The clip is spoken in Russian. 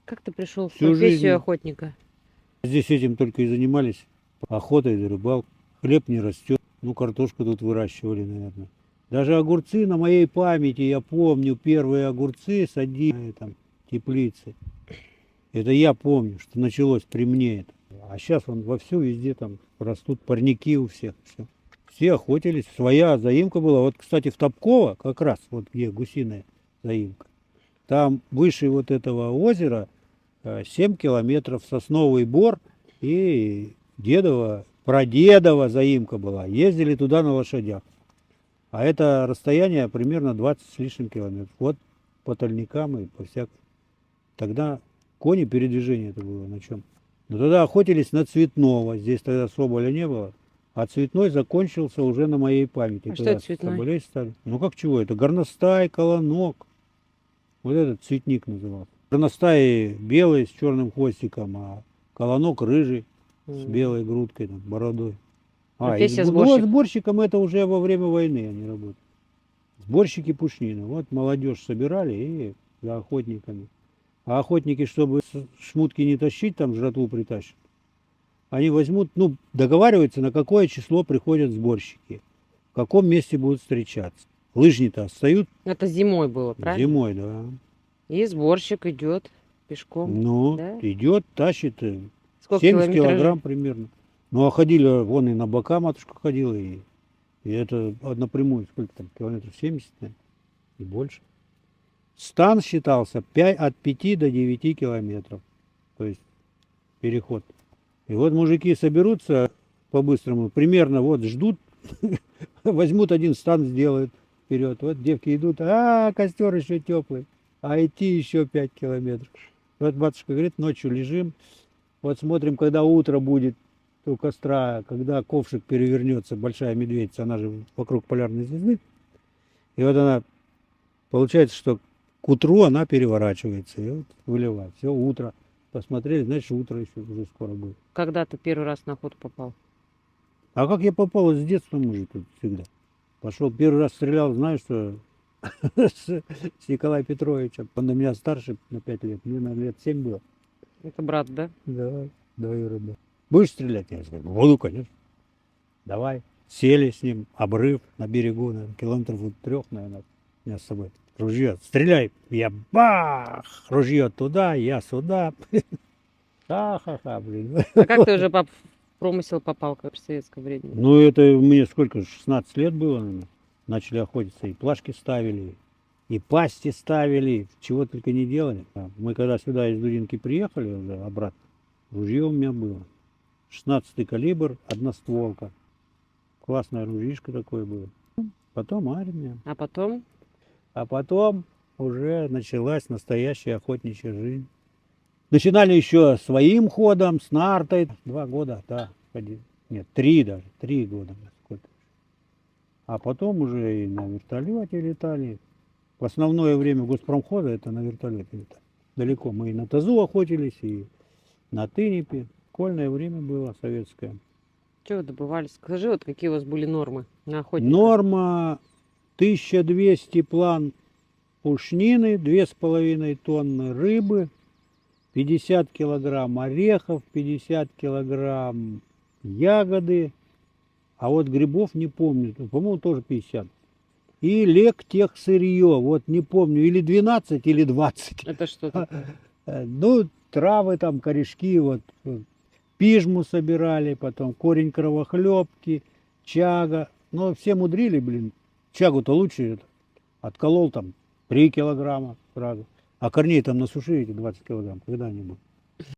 Как ты пришел в Всю профессию жизнь охотника? здесь этим только и занимались. Охотой да рыбалкой. Хлеб не растет. Ну, картошку тут выращивали, наверное. Даже огурцы на моей памяти, я помню, первые огурцы садили там теплицы. Это я помню, что началось при мне это. А сейчас он вовсю везде там растут парники у всех. Все охотились. Своя заимка была. Вот, кстати, в Топково, как раз, вот где гусиная заимка, там выше вот этого озера 7 километров сосновый бор и прадедова заимка была. Ездили туда на лошадях. А это расстояние примерно 20 с лишним километров. Вот по тальникам и по всякому. Тогда кони передвижение это было на чем. Но тогда охотились на цветного. Здесь тогда соболя не было. А цветной закончился уже на моей памяти. А что это цветной? Соболей стали. Ну как чего? Это горностай, колонок. Вот этот цветник назывался. Горностай белый с черным хвостиком, а колонок рыжий с белой грудкой, там, бородой. Профессия Ну, сборщик. сборщиком это уже во время войны они работают. Сборщики пушнины. Вот молодежь собирали и за охотниками. А охотники, чтобы шмутки не тащить, там жратву притащат, они возьмут, ну, договариваются, на какое число приходят сборщики, в каком месте будут встречаться. Лыжни-то отстают Это зимой было, правильно? зимой, да. И сборщик идет пешком. Ну, Да? идет, тащит Сколько 70 километражей? килограмм примерно. Ну, а ходили, вон и на бока матушка ходила, и это напрямую, сколько там, километров 70, наверное, и больше. Стан считался от 5 до 9 километров, то есть переход. И вот мужики соберутся по-быстрому, примерно вот ждут, возьмут один стан, сделают вперед. Вот девки идут, костер еще теплый, а идти еще 5 километров. Вот батюшка говорит, ночью лежим, вот смотрим, когда утро будет у костра, когда ковшик перевернется, большая медведица, она же вокруг полярной звезды. И вот она, получается, что к утру она переворачивается и вот выливает. Все, утро. Посмотрели, значит, утро еще уже скоро будет. Когда ты первый раз на охоту попал? А как я попал с детства, мы же тут всегда. Пошел первый раз стрелял, знаешь, что с Николаем Петровичем. Он на меня старше на 5 лет, мне, наверное, лет 7 было. Это брат, да? Давай, двоюродный. Будешь стрелять? Я сказал, буду, конечно. Давай. Сели с ним, обрыв на берегу, наверное, километров 3, наверное, у меня с собой. Ружье, стреляй. Я бах! Ружье туда, я сюда. Ха-ха-ха, блин. А как ты уже в промысел попал, как в советское время? Ну, это мне сколько, 16 лет было, наверное. Начали охотиться, и плашки ставили, и пасти ставили, чего только не делали. Мы когда сюда из Дудинки приехали уже обратно, ружье у меня было. 16-й калибр, одностволка. Классное ружьишко такое было. Потом армия. А потом? А потом уже началась настоящая охотничья жизнь. Начинали еще своим ходом, с нартой. 2 года, да, ходили. Нет, 3 даже, 3 года. А потом уже и на вертолете летали. В основное время госпромхода это на вертолете летали. Далеко. Мы и на Тазу охотились, и на Тынипе. Школьное время было советское. Чего вы добывались? Скажи, вот какие у вас были нормы на охотника? Норма 1200 план пушнины, 2,5 тонны рыбы, 50 килограмм орехов, 50 килограмм ягоды, а вот грибов не помню, по-моему, тоже 50. И лектехсырье, вот не помню, или 12, или 20. Это что такое? Ну, травы там, корешки, вот, пижму собирали, потом корень кровохлебки, чага. Ну, все мудрили, блин, чагу-то лучше это. Отколол там 3 килограмма сразу. А корней там насуши эти 20 килограмм, когда-нибудь.